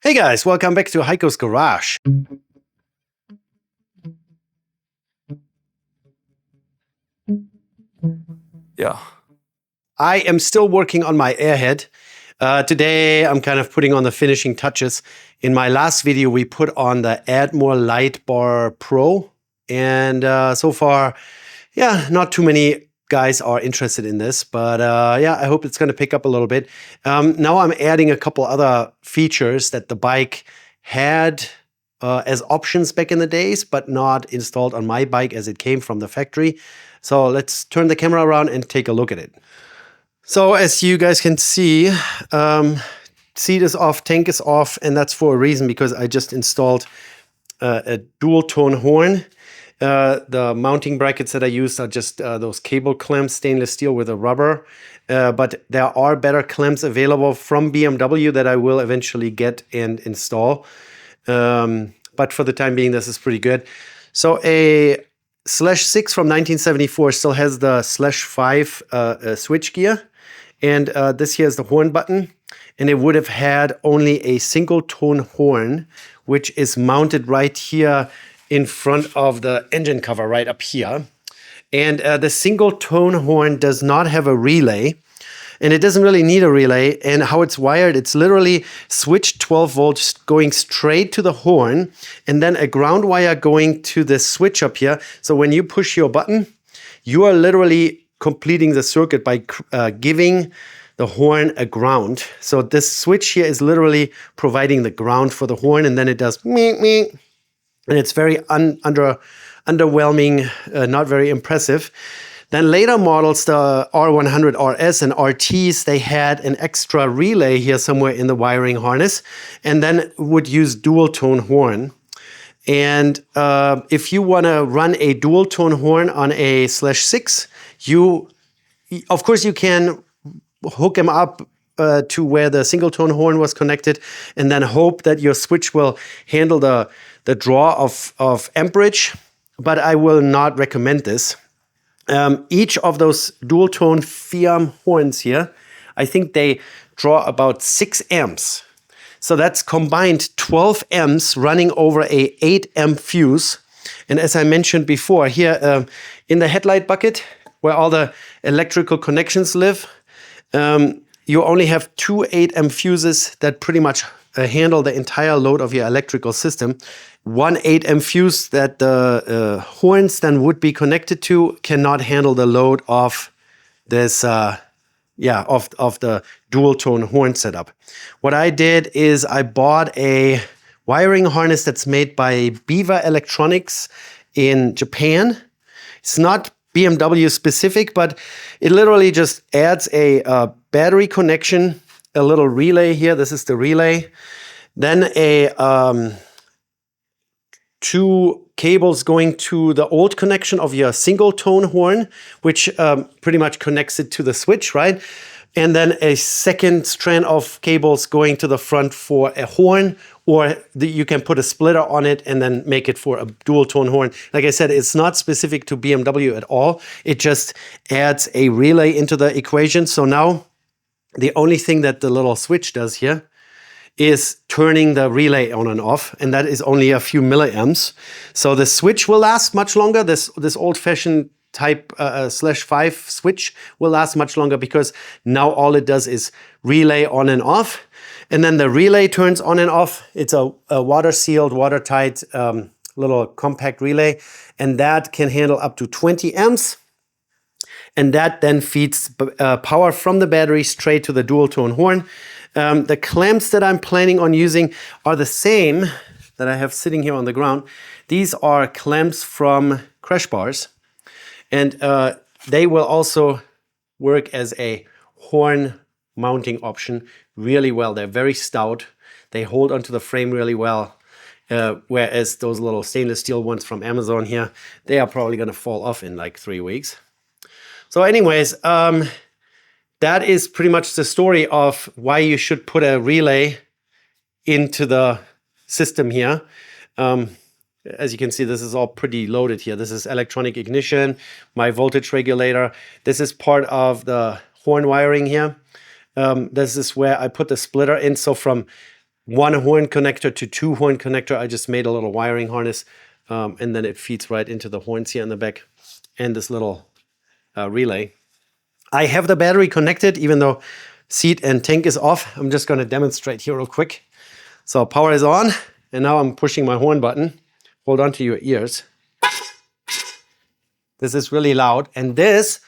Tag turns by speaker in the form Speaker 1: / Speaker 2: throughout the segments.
Speaker 1: Hey guys, welcome back to Heiko's Garage.
Speaker 2: Yeah.
Speaker 1: I am still working on my Airhead. Today I'm kind of putting on the finishing touches. In my last video we put on the Add More Light Bar Pro, and so far, yeah, not too many guys are interested in this, but yeah, I hope it's going to pick up a little bit. Now I'm adding a couple other features that the bike had as options back in the days, but not installed on my bike as it came from the factory. So let's turn the camera around and take a look at it. So as you guys can see, seat is off, tank is off, and that's for a reason, because I just installed a dual tone horn. The mounting brackets that I used are just those cable clamps, stainless steel with a rubber. But there are better clamps available from BMW that I will eventually get and install. But for the time being, this is pretty good. So a /6 from 1974 still has the /5 switch gear. And this here is the horn button. And it would have had only a single tone horn, which is mounted right here in front of the engine cover, right up here. And the single tone horn does not have a relay. And it doesn't really need a relay. And how it's wired, it's literally switch 12 volts going straight to the horn, and then a ground wire going to the switch up here. So when you push your button, you are literally completing the circuit by giving the horn a ground. So this switch here is literally providing the ground for the horn, and then it does meep, meep. And it's very underwhelming, not very impressive. Then later models, the R100 RS and RTs, they had an extra relay here somewhere in the wiring harness, and then would use dual tone horn. And if you want to run a dual tone horn on a /6, of course you can hook them up to where the single tone horn was connected, and then hope that your switch will handle the draw of amperage. But I will not recommend this. Each of those dual tone FIAM horns here, I think they draw about 6 amps. So that's combined 12 amps running over a 8 amp fuse. And as I mentioned before, here in the headlight bucket, where all the electrical connections live, you only have 2 8 amp fuses that pretty much handle the entire load of your electrical system. 1 8 amp fuse that the horns then would be connected to cannot handle the load of this, of the dual tone horn setup. What I did is I bought a wiring harness that's made by Biva Electronics in Japan. It's not BMW specific, but it literally just adds a battery connection, a little relay here. This is the relay. Then a 2 cables going to the old connection of your single tone horn, which pretty much connects it to the switch, right? And then a second strand of cables going to the front for a horn, or you can put a splitter on it and then make it for a dual tone horn. Like I said, it's not specific to BMW at all. It just adds a relay into the equation. So now the only thing that the little switch does here is turning the relay on and off, and that is only a few milliamps. So the switch will last much longer. This old-fashioned type /5 switch will last much longer, because now all it does is relay on and off, and then the relay turns on and off. It's a water-sealed, watertight little compact relay, and that can handle up to 20 amps. And that then feeds power from the battery straight to the dual tone horn. The clamps that I'm planning on using are the same that I have sitting here on the ground. These are clamps from Crash Bars, and they will also work as a horn mounting option really well. They're very stout. They hold onto the frame really well, whereas those little stainless steel ones from Amazon here, they are probably going to fall off in like 3 weeks. So anyways, that is pretty much the story of why you should put a relay into the system here. As you can see, this is all pretty loaded here. This is electronic ignition, my voltage regulator. This is part of the horn wiring here. This is where I put the splitter in. So from one horn connector to two horn connector. I just made a little wiring harness, and then it feeds right into the horns here in the back and this little relay. I have the battery connected, even though seat and tank is off. I'm just going to demonstrate here real quick. So power is on, and now I'm pushing my horn button. Hold on to your ears. This is really loud, and this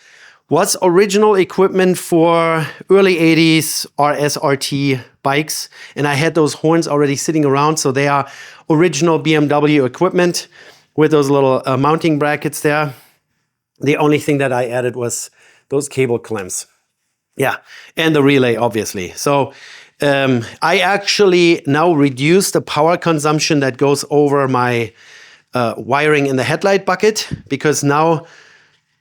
Speaker 1: was original equipment for early 80s RSRT bikes, and I had those horns already sitting around, so they are original BMW equipment with those little mounting brackets there. The only thing that I added was those cable clamps. Yeah, and the relay, obviously. So I actually now reduce the power consumption that goes over my wiring in the headlight bucket, because now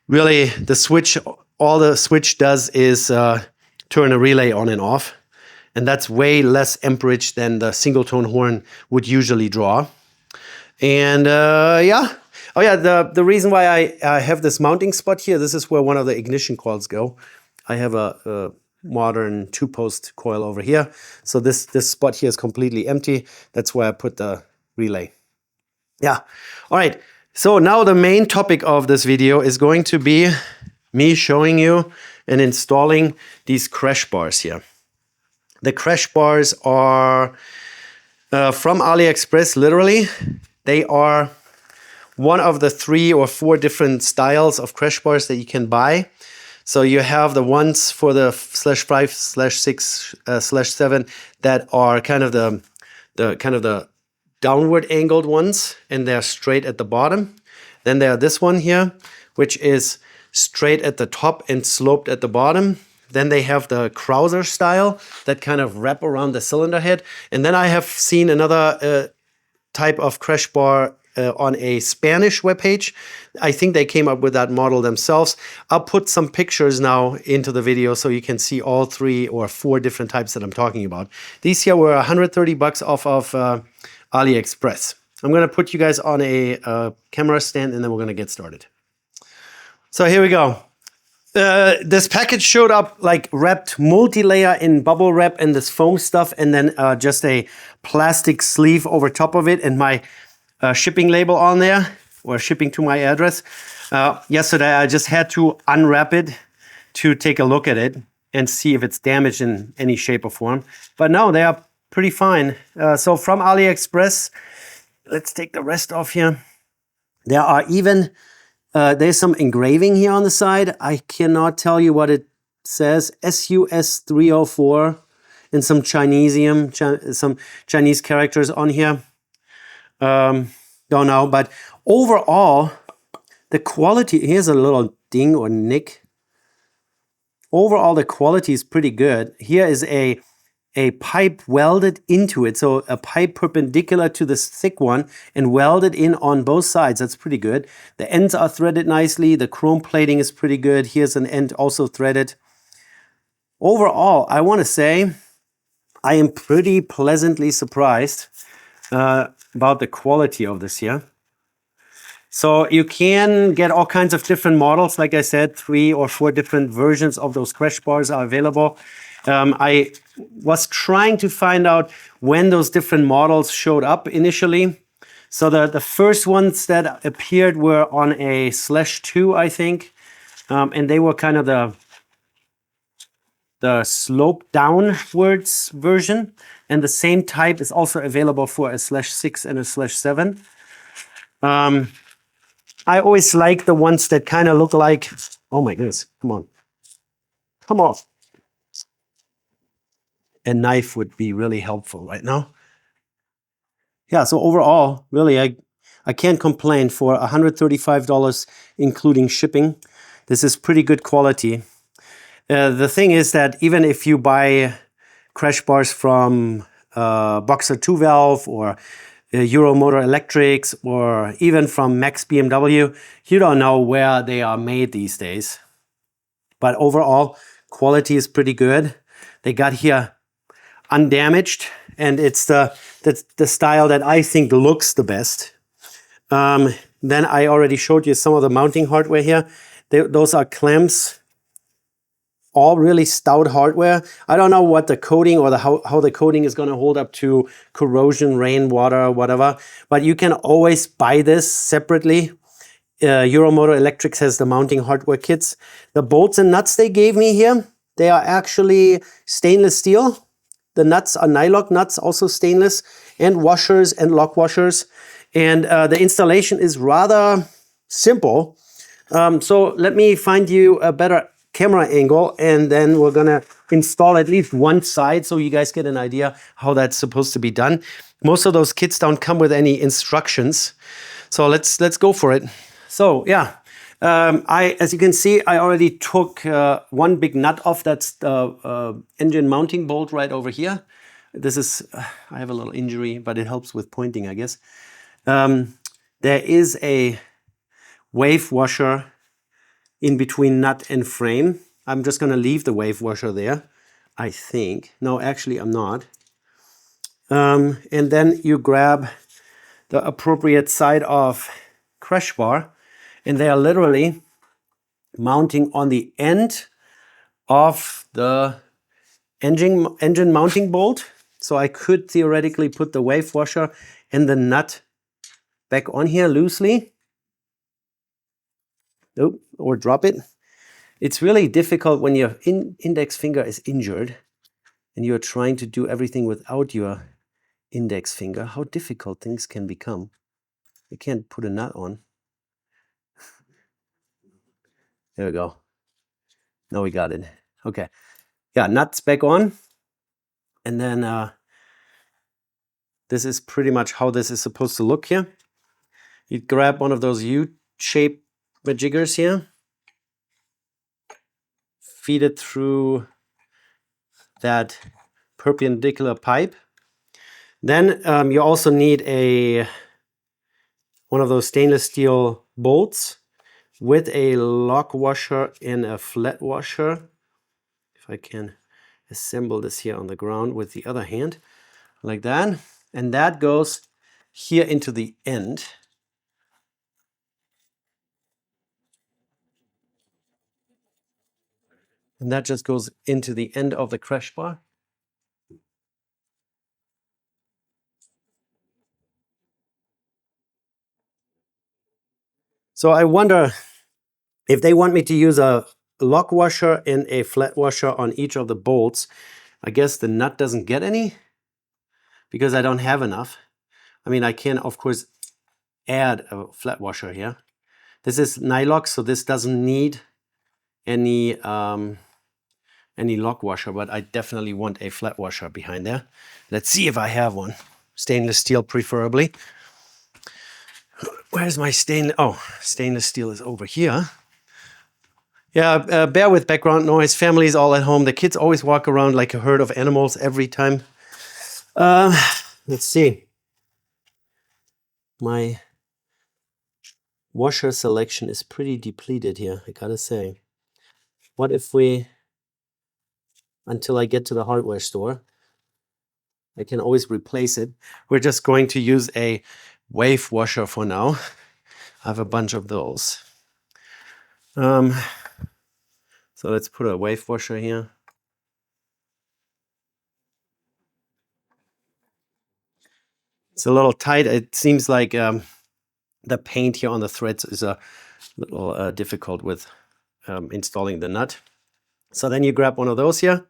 Speaker 1: really the switch, all the switch does is turn a relay on and off. And that's way less amperage than the single tone horn would usually draw. And yeah. Oh yeah, the reason why I have this mounting spot here, this is where one of the ignition coils go. I have a modern 2-post coil over here. So this spot here is completely empty. That's where I put the relay. Yeah. All right. So now the main topic of this video is going to be me showing you and installing these crash bars here. The crash bars are from Aliexpress, literally. They are one of the 3 or 4 different styles of crash bars that you can buy. So you have the ones for the /5, /6, /7 that are kind of the downward angled ones, and they're straight at the bottom. Then there are this one here, which is straight at the top and sloped at the bottom. Then they have the Krauser style that kind of wrap around the cylinder head. And then I have seen another type of crash bar on a Spanish webpage. I think they came up with that model themselves. I'll put some pictures now into the video so you can see all 3 or 4 different types that I'm talking about. These here were $130 off of Aliexpress. I'm going to put you guys on a camera stand, and then we're going to get started. So here we go. This package showed up like wrapped multi-layer in bubble wrap and this foam stuff, and then just a plastic sleeve over top of it, and my shipping label on there, or shipping to my address. Yesterday I just had to unwrap it to take a look at it and see if it's damaged in any shape or form. But no, they are pretty fine. So from Aliexpress, let's take the rest off here. There are even, there's some engraving here on the side. I cannot tell you what it says. SUS 304 and some some Chinese characters on here. Don't know, but overall, the quality, here's a little ding or nick. Overall, the quality is pretty good. Here is a pipe welded into it. So a pipe perpendicular to this thick one and welded in on both sides. That's pretty good. The ends are threaded nicely. The chrome plating is pretty good. Here's an end also threaded. Overall, I want to say I am pretty pleasantly surprised about the quality of this here. So you can get all kinds of different models. Like I said, 3 or 4 different versions of those crash bars are available. I was trying to find out when those different models showed up initially. So the first ones that appeared were on a /2, I think. And they were kind of the slope downwards version. And the same type is also available for a /6 and a /7. I always like the ones that kind of look like, oh my goodness, come on. Come on. A knife would be really helpful right now. Yeah, so overall, really, I can't complain for $135 including shipping. This is pretty good quality. The thing is that even if you buy crash bars from Boxer 2-valve or Euro Motor Electrics or even from Max BMW, you don't know where they are made these days. But overall, quality is pretty good. They got here undamaged, and it's the style that I think looks the best. Then I already showed you some of the mounting hardware here. Those are clamps all really stout hardware. I don't know what the coating or how the coating is going to hold up to corrosion, rainwater, whatever. But you can always buy this separately. Euromotor Electrics has the mounting hardware kits. The bolts and nuts they gave me here, they are actually stainless steel. The nuts are nylock nuts, also stainless, and washers and lock washers. And the installation is rather simple. So let me find you a better camera angle, and then we're gonna install at least one side so you guys get an idea how that's supposed to be done. Most of those kits don't come with any instructions. So let's go for it. So yeah, as you can see, I already took one big nut off. That's the engine mounting bolt right over here. This is, I have a little injury, but it helps with pointing, I guess. There is a wave washer in between nut and frame. I'm just gonna leave the wave washer there, I think. No, actually I'm not. And then you grab the appropriate side of crash bar, and they are literally mounting on the end of the engine mounting bolt. So I could theoretically put the wave washer and the nut back on here loosely. Nope, or drop it. It's really difficult when your index finger is injured and you're trying to do everything without your index finger, how difficult things can become. You can't put a nut on. There we go. Now we got it. Okay. Yeah, nuts back on. And then this is pretty much how this is supposed to look here. You grab one of those U-shaped majiggers here, feed it through that perpendicular pipe. Then you also need one of those stainless steel bolts with a lock washer and a flat washer. If I can assemble this here on the ground with the other hand, like that. And that goes here into the end. And that just goes into the end of the crash bar. So I wonder if they want me to use a lock washer and a flat washer on each of the bolts. I guess the nut doesn't get any because I don't have enough. I mean, I can, of course, add a flat washer here. This is nylock, so this doesn't need any lock washer, but I definitely want a flat washer behind there. Let's see if I have one. Stainless steel, preferably. Where's my stainless? Oh, stainless steel is over here. Yeah, bear with background noise. Family's all at home. The kids always walk around like a herd of animals every time. Let's see. My washer selection is pretty depleted here, I gotta say. What if until I get to the hardware store, I can always replace it. We're just going to use a wave washer for now. I have a bunch of those. So let's put a wave washer here. It's a little tight. It seems like the paint here on the threads is a little difficult with installing the nut. So then you grab one of those here.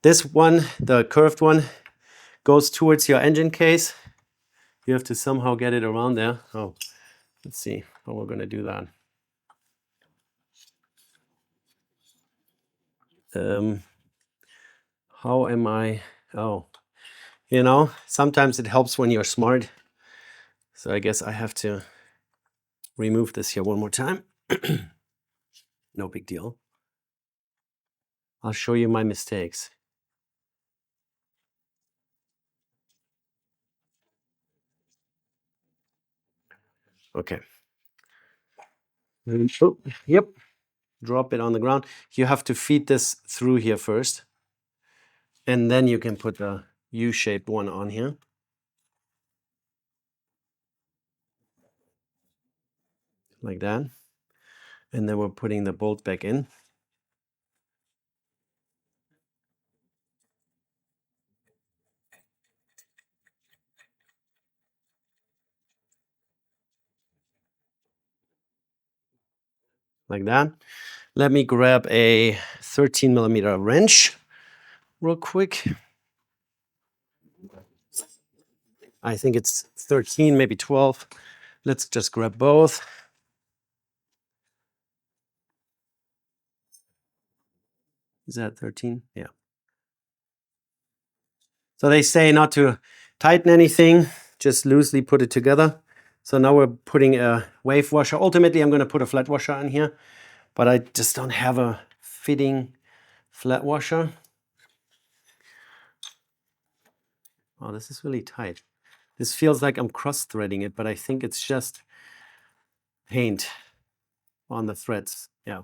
Speaker 1: This one, the curved one, goes towards your engine case. You have to somehow get it around there. Oh, let's see how we're going to do that. How am I? Oh, sometimes it helps when you're smart. So I guess I have to remove this here one more time. No big deal. I'll show you my mistakes. Okay. Oh, yep. Drop it on the ground. You have to feed this through here first. And then you can put the U-shaped one on here. Like that. And then we're putting the bolt back in. like that. Let me grab a 13 millimeter wrench real quick. I think it's 13, maybe 12. Let's just grab both. Is that 13? Yeah. So they say not to tighten anything, just loosely put it together. So now we're putting a wave washer. Ultimately, I'm going to put a flat washer on here, but I just don't have a fitting flat washer. Oh, this is really tight. This feels like I'm cross-threading it, but I think it's just paint on the threads. Yeah.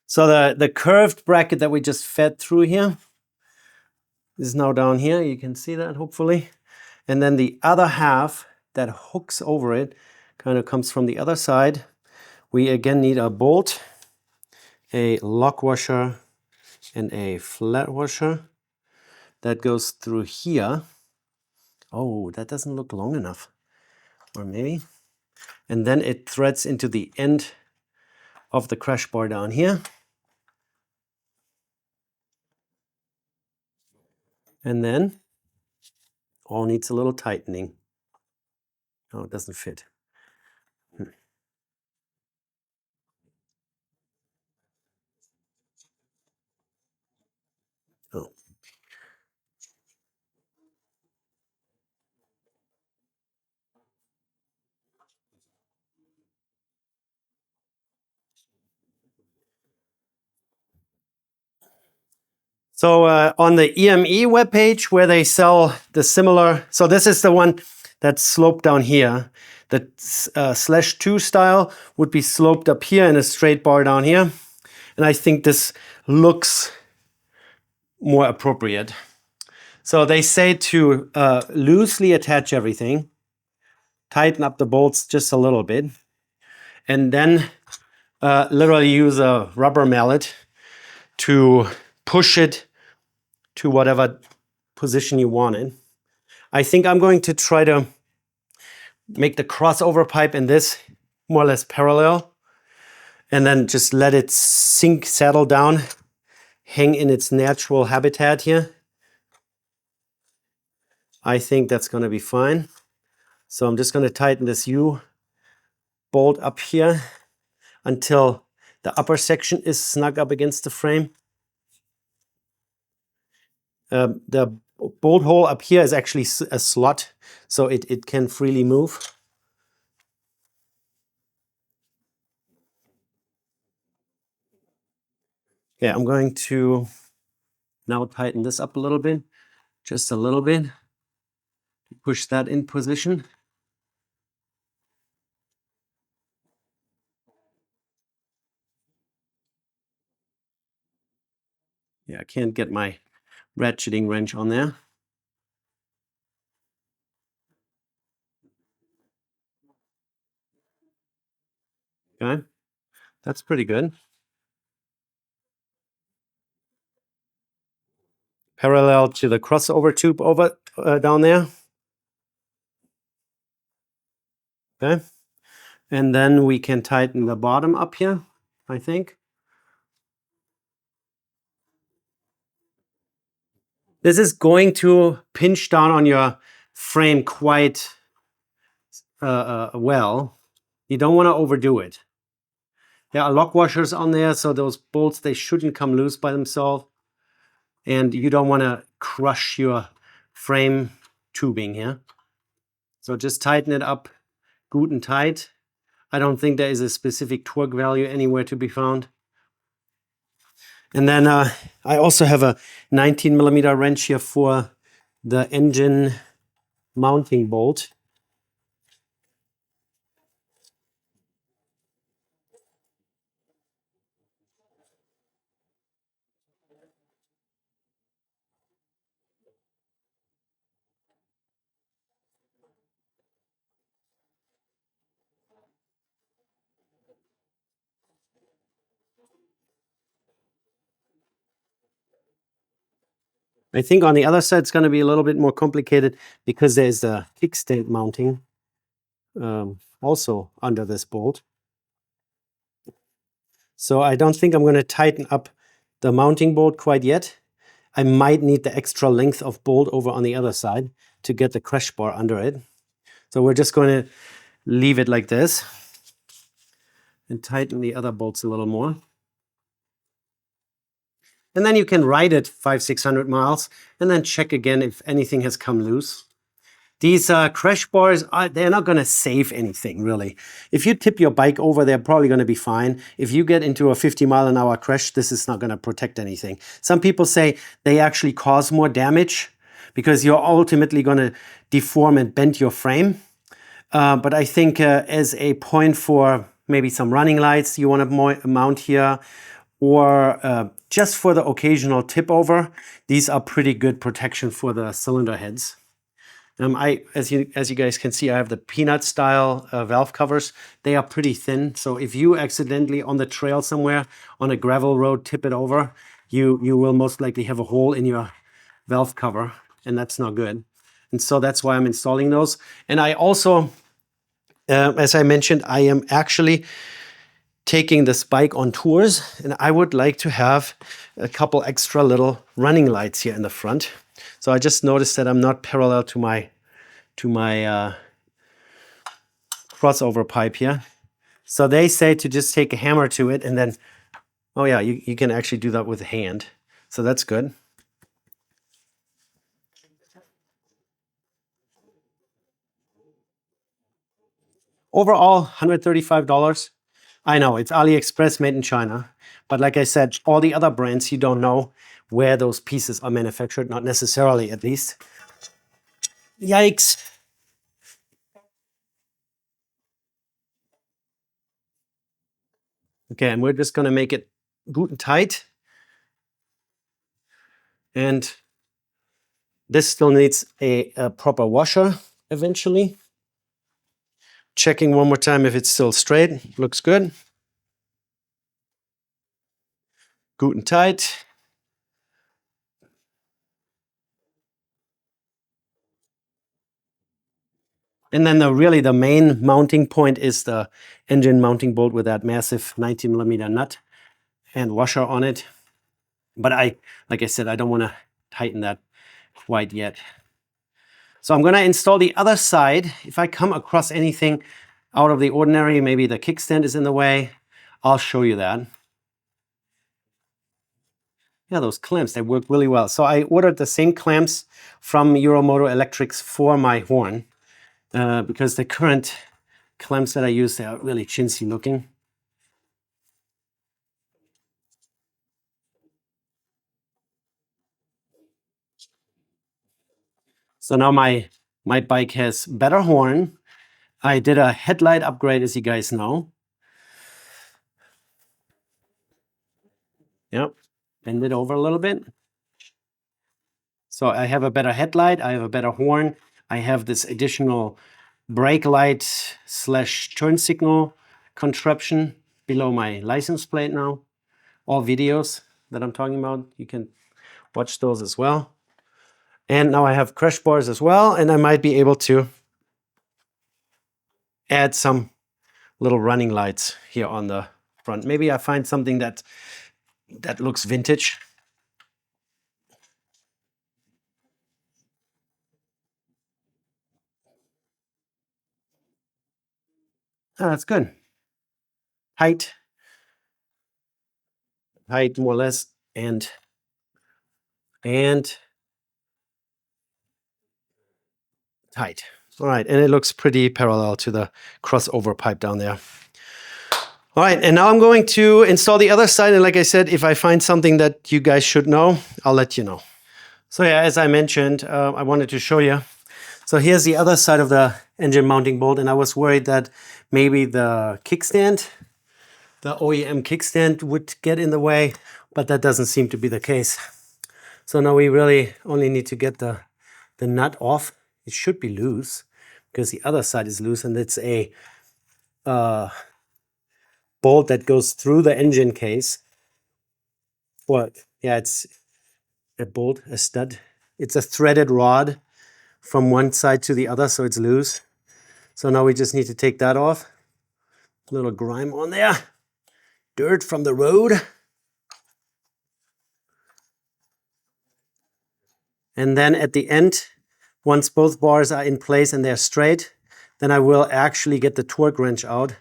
Speaker 1: So the curved bracket that we just fed through here is now down here. You can see that hopefully. And then the other half that hooks over it kind of comes from the other side. We again need a bolt, a lock washer, and a flat washer. That goes through here. Oh, that doesn't look long enough. Or maybe. And then it threads into the end of the crash bar down here. And then all needs a little tightening. Oh, it doesn't fit. Oh. So on the EME webpage where they sell the similar, so this is the one that's sloped down here. The /2 style would be sloped up here and a straight bar down here. And I think this looks more appropriate. So they say to loosely attach everything, tighten up the bolts just a little bit, and then literally use a rubber mallet to push it to whatever position you want it. I think I'm going to try to make the crossover pipe in this more or less parallel and then just let it sink, settle down, hang in its natural habitat here. I think that's going to be fine. So I'm just going to tighten this U bolt up here until the upper section is snug up against the frame. The bolt hole up here is actually a slot, so it can freely move. Okay, I'm going to now tighten this up a little bit, just a little bit. Push that in position. Yeah, I can't get my ratcheting wrench on there. Okay, that's pretty good. Parallel to the crossover tube over down there. Okay, and then we can tighten the bottom up here, I think. This is going to pinch down on your frame quite well. You don't want to overdo it. There are lock washers on there, so those bolts, they shouldn't come loose by themselves. And you don't want to crush your frame tubing here. So just tighten it up good and tight. I don't think there is a specific torque value anywhere to be found. And then I also have a 19 millimeter wrench here for the engine mounting bolt. I think on the other side it's going to be a little bit more complicated because there's the kickstand mounting also under this bolt. So I don't think I'm going to tighten up the mounting bolt quite yet. I might need the extra length of bolt over on the other side to get the crash bar under it. So we're just going to leave it like this and tighten the other bolts a little more. And then you can ride it 500-600 miles and then check again if anything has come loose. These crash bars, they're not going to save anything, really. If you tip your bike over, they're probably going to be fine. If you get into a 50-mile-an-hour crash, this is not going to protect anything. Some people say they actually cause more damage because you're ultimately going to deform and bend your frame. But I think as a point for maybe some running lights you want to mount here, or just for the occasional tip over, these are pretty good protection for the cylinder heads. As you guys can see, I have the peanut style valve covers. They are pretty thin, so if you accidentally on the trail somewhere on a gravel road tip it over, you will most likely have a hole in your valve cover, and that's not good. And so that's why I'm installing those. And I also, as I mentioned, I am actually taking this bike on tours, and I would like to have a couple extra little running lights here in the front. So I just noticed that I'm not parallel to my crossover pipe here. So they say to just take a hammer to it and then, oh yeah, you can actually do that with a hand. So that's good. Overall, $135. I know, it's AliExpress made in China. But like I said, all the other brands, you don't know where those pieces are manufactured, not necessarily at least. Yikes. Okay, and we're just going to make it good and tight. And this still needs a proper washer eventually. Checking one more time if it's still straight. Looks good. Good and tight. And then really the main mounting point is the engine mounting bolt with that massive 90mm nut and washer on it. But like I said, I don't want to tighten that quite yet. So I'm going to install the other side. If I come across anything out of the ordinary, maybe the kickstand is in the way, I'll show you that. Yeah, those clamps, they work really well. So I ordered the same clamps from Euromoto Electrics for my horn because the current clamps that I use, they are really chintzy looking. So now my bike has better horn. I did a headlight upgrade, as you guys know. Yep, bend it over a little bit. So I have a better headlight, I have a better horn, I have this additional brake light / turn signal contraption below my license plate now. All videos that I'm talking about, you can watch those as well. And now I have crash bars as well, and I might be able to add some little running lights here on the front. Maybe I find something that looks vintage. Oh, that's good. Height more or less, and tight. All right, and it looks pretty parallel to the crossover pipe down there. All right, and now I'm going to install the other side, and like I said, if I find something that you guys should know, I'll let you know. So yeah, as I mentioned, I wanted to show you. So here's the other side of the engine mounting bolt, and I was worried that maybe the kickstand, the OEM kickstand, would get in the way, but that doesn't seem to be the case. So now we really only need to get the nut off. It should be loose because the other side is loose, and it's a bolt that goes through the engine case. What? Yeah, a stud. It's a threaded rod from one side to the other, so it's loose. So now we just need to take that off. A little grime on there. Dirt from the road. And then at the end, once both bars are in place and they're straight, then I will actually get the torque wrench out.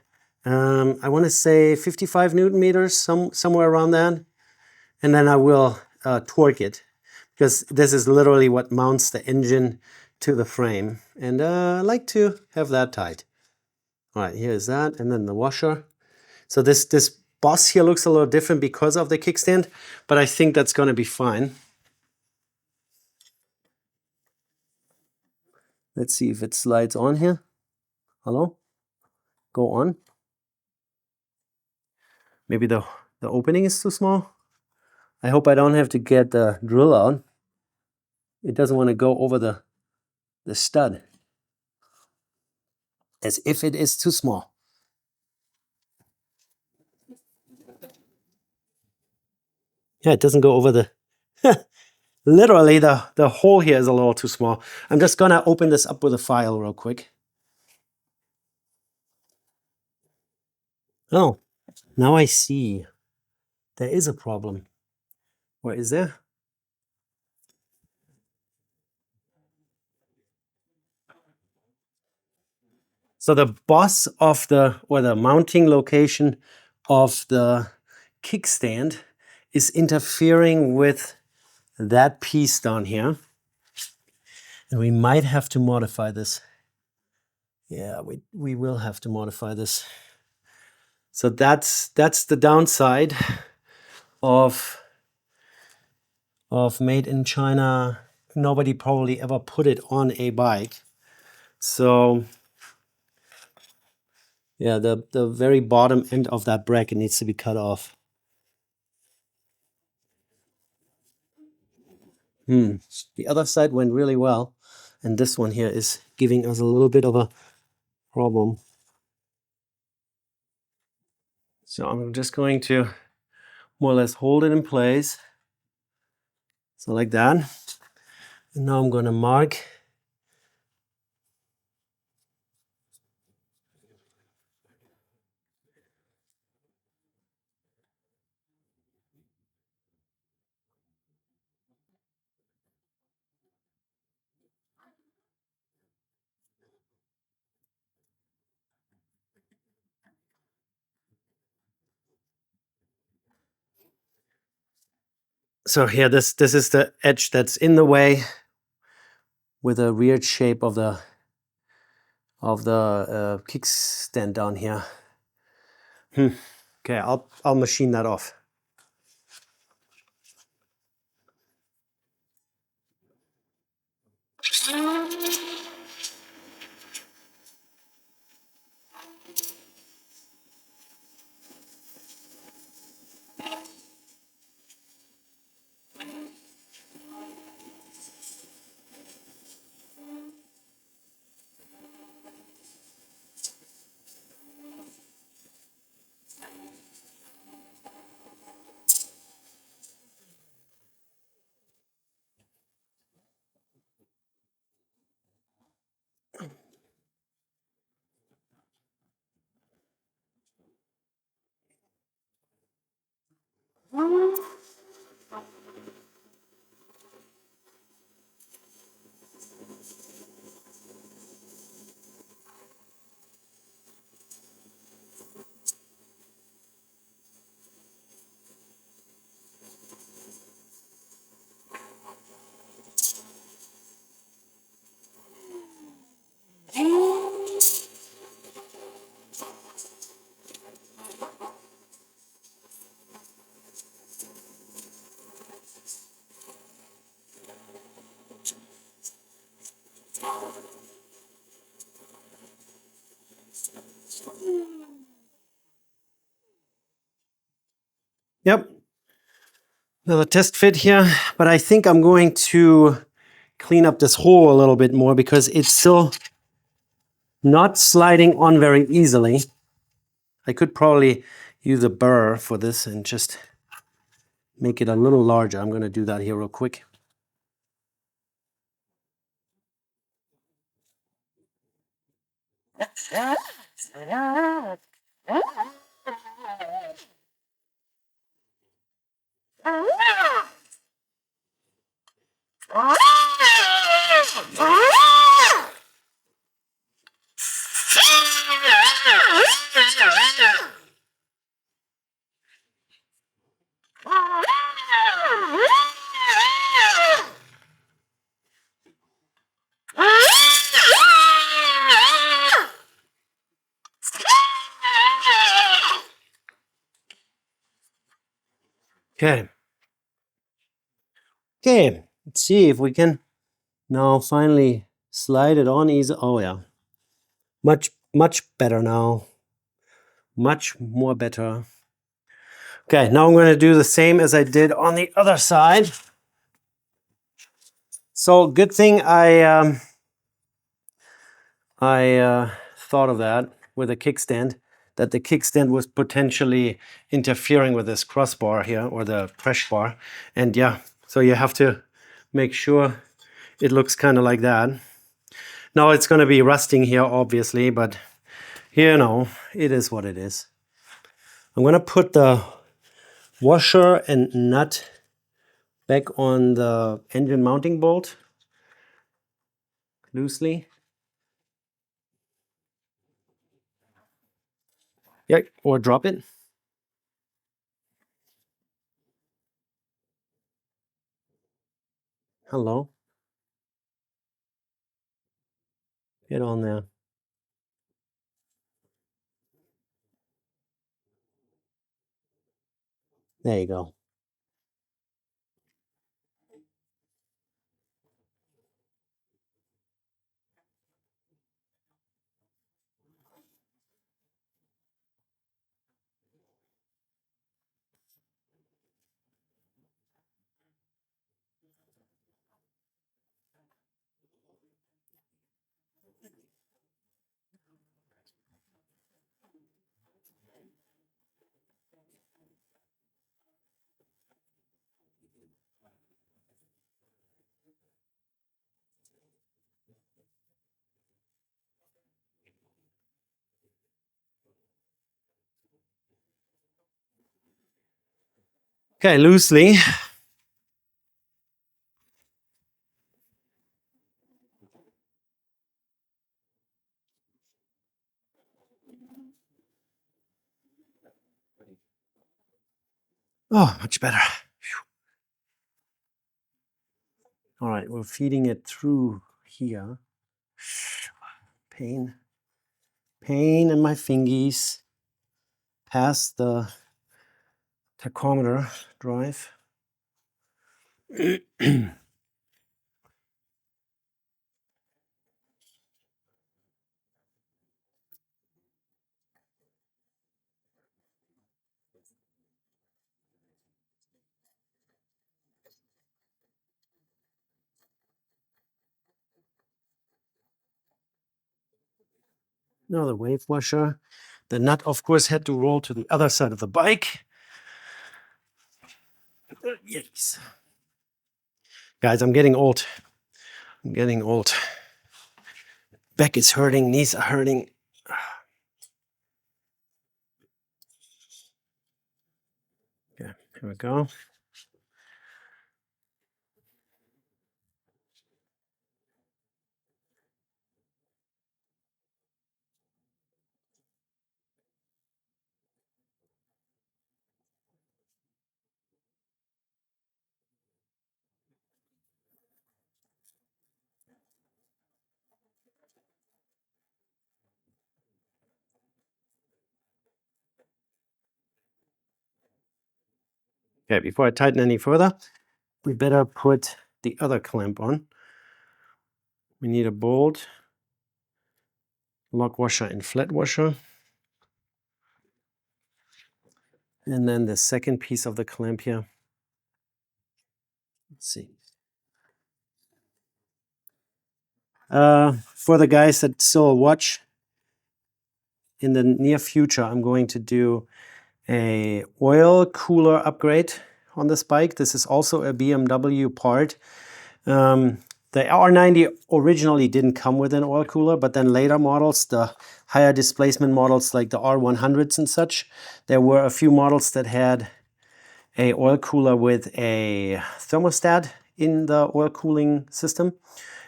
Speaker 1: I want to say 55 Newton meters, somewhere around that. And then I will torque it, because this is literally what mounts the engine to the frame. And I like to have that tight. All right, here's that, and then the washer. So this boss here looks a little different because of the kickstand, but I think that's going to be fine. Let's see if it slides on here. Hello? Go on. Maybe the opening is too small. I hope I don't have to get the drill out. It doesn't want to go over the stud, as if it is too small. Yeah, it doesn't go over the... Literally, the hole here is a little too small. I'm just gonna open this up with a file real quick. Oh, now I see. There is a problem. What is there? So the boss of the mounting location of the kickstand is interfering with that piece down here. And we might have to modify this. Yeah, we will have to modify this. So that's the downside of made in China. Nobody probably ever put it on a bike. So yeah, the very bottom end of that bracket needs to be cut off. The other side went really well, and this one here is giving us a little bit of a problem. So I'm just going to more or less hold it in place. So like that. And now I'm going to mark. So here, this is the edge that's in the way, with a weird shape of the kickstand down here. Okay, I'll machine that off. Yep. Another test fit here, but I think I'm going to clean up this hole a little bit more, because it's still not sliding on very easily. I could probably use a burr for this and just make it a little larger. I'm going to do that here real quick. Okay. Okay, let's see if we can now finally slide it on easy. Oh yeah, much better now. Much more better. Okay, now I'm going to do the same as I did on the other side. So good thing I thought of that with a kickstand, that the kickstand was potentially interfering with this crossbar here, or the crash bar. And yeah, so you have to make sure it looks kind of like that. Now it's going to be rusting here, obviously, but you know, it is what it is. I'm going to put the washer and nut back on the engine mounting bolt loosely. Yeah, or drop it. Hello. Get on there. There you go. Okay, loosely. Oh, much better. All right, we're feeding it through here. Pain. Pain in my fingies. Past the tachometer drive. Now the wave washer. The nut, of course, had to roll to the other side of the bike. Yes. Guys, I'm getting old. I'm getting old. Back is hurting, knees are hurting. Okay, here we go. Okay, before I tighten any further, we better put the other clamp on. We need a bolt, lock washer and flat washer. And then the second piece of the clamp here. Let's see. For the guys that still watch, in the near future, I'm going to do a oil cooler upgrade on this bike. This is also a BMW part. The R90 originally didn't come with an oil cooler, but then later models, the higher displacement models like the R100s and such, there were a few models that had a oil cooler with a thermostat in the oil cooling system.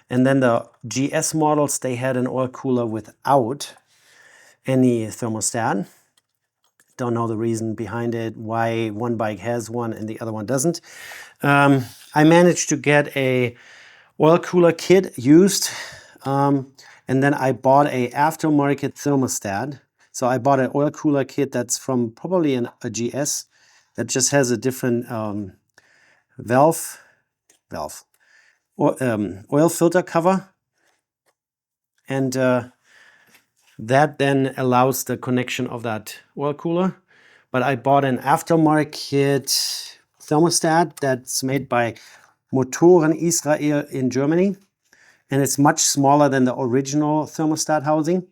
Speaker 1: And then the GS models, they had an oil cooler without any thermostat. Don't know the reason behind it, why one bike has one and the other one doesn't. I managed to get a oil cooler kit used, and then I bought a aftermarket thermostat. So I bought an oil cooler kit that's from probably a GS that just has a different oil filter cover, and that then allows the connection of that oil cooler. But I bought an aftermarket thermostat that's made by Motoren Israel in Germany, and it's much smaller than the original thermostat housing.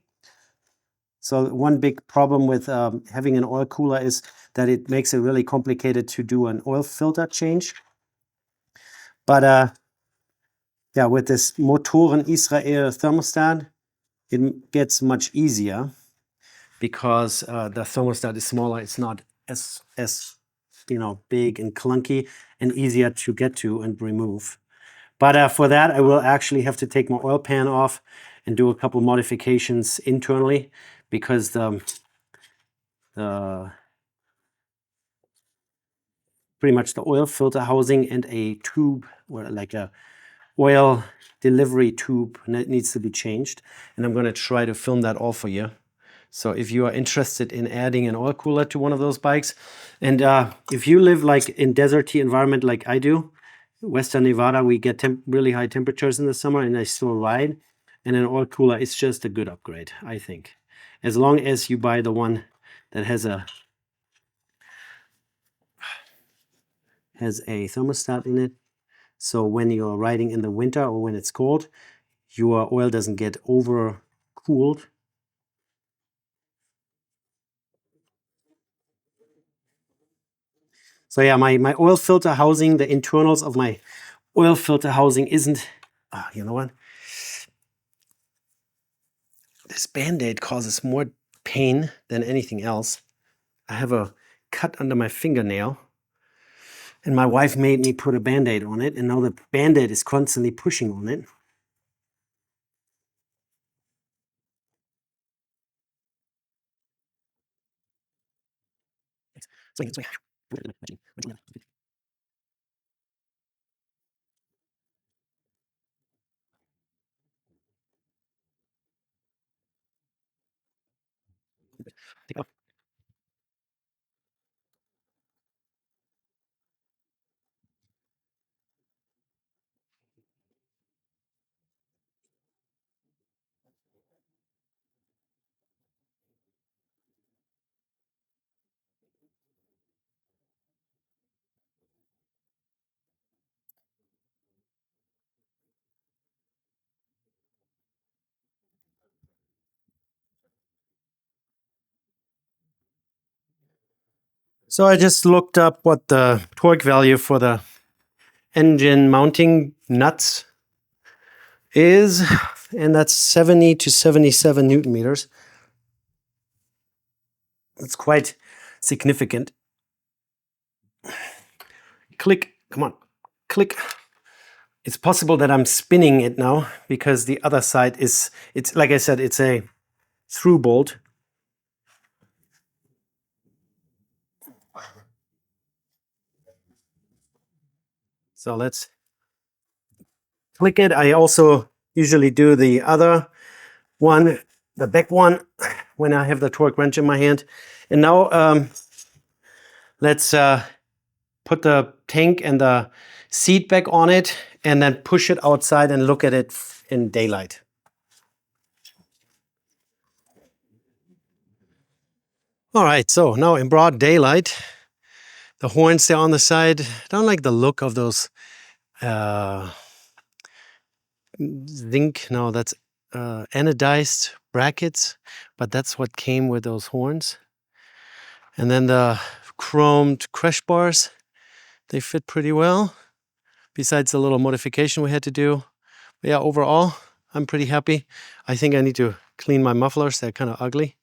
Speaker 1: So one big problem with having an oil cooler is that it makes it really complicated to do an oil filter change. But yeah, with this Motoren Israel thermostat, it gets much easier because the thermostat is smaller. It's not as big and clunky and easier to get to and remove. But for that, I will actually have to take my oil pan off and do a couple modifications internally, because pretty much the oil filter housing and a tube, or like a oil delivery tube, needs to be changed. And I'm going to try to film that all for you. So if you are interested in adding an oil cooler to one of those bikes, and if you live like in deserty environment like I do, Western Nevada, we get really high temperatures in the summer, and I still ride. And an oil cooler is just a good upgrade, I think. As long as you buy the one that has a thermostat in it. So when you're riding in the winter or when it's cold, your oil doesn't get over cooled. So yeah, my oil filter housing, the internals of my oil filter housing isn't, you know what? This Band-Aid causes more pain than anything else. I have a cut under my fingernail, and my wife made me put a Band-Aid on it, and now the Band-Aid is constantly pushing on it. So I just looked up what the torque value for the engine mounting nuts is, and that's 70 to 77 Newton meters. It's quite significant. Click, come on, click. It's possible that I'm spinning it now because the other side it's like I said, it's a through bolt. So let's click it. I also usually do the other one, the back one, when I have the torque wrench in my hand. And now let's put the tank and the seat back on it, and then push it outside and look at it in daylight. All right, so now in broad daylight, the horns there on the side, I don't like the look of those zinc, no, that's anodized brackets, but that's what came with those horns. And then the chromed crash bars, they fit pretty well, besides the little modification we had to do. But yeah, overall, I'm pretty happy. I think I need to clean my mufflers. They're kind of ugly.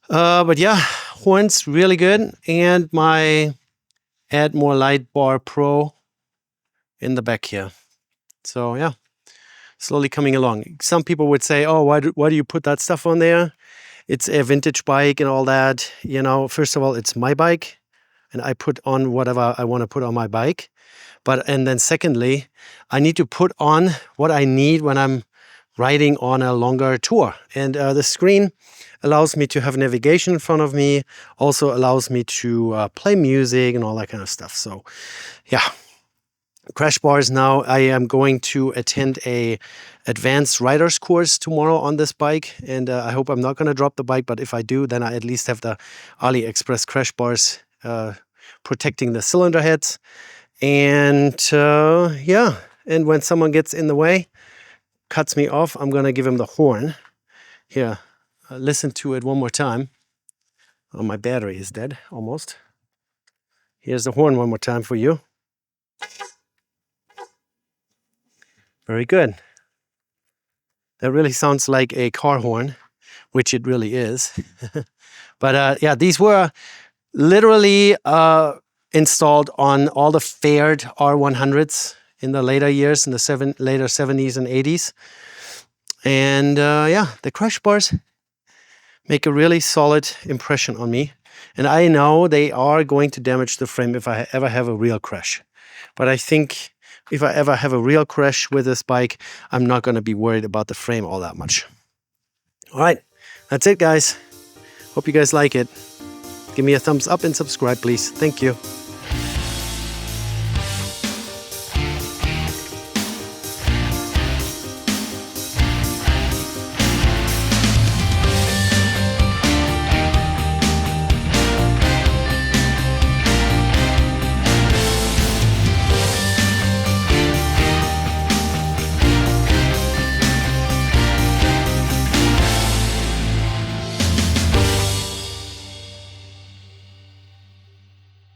Speaker 1: But yeah, horns really good. And my Add More Light Bar Pro in the back here. So yeah, slowly coming along. Some people would say, oh, why do you put that stuff on there? It's a vintage bike and all that. You know, first of all, it's my bike, and I put on whatever I want to put on my bike. And then secondly, I need to put on what I need when I'm riding on a longer tour. And the screen allows me to have navigation in front of me, also allows me to play music and all that kind of stuff. So yeah, Crash Bars now. I am going to attend a advanced rider's course tomorrow on this bike, and I hope I'm not going to drop the bike, but if I do, then I at least have the Aliexpress Crash Bars protecting the cylinder heads. And yeah, and when someone gets in the way, cuts me off, I'm going to give him the horn. Here, listen to it one more time. Oh, my battery is dead, almost. Here's the horn one more time for you. Very good. That really sounds like a car horn, which it really is. But yeah, these were literally installed on all the faired R100s in the later years, in the later 70s and 80s. And yeah, the Crash Bars make a really solid impression on me. And I know they are going to damage the frame if I ever have a real crash. But I think if I ever have a real crash with this bike, I'm not going to be worried about the frame all that much. All right, that's it, guys. Hope you guys like it. Give me a thumbs up and subscribe, please. Thank you.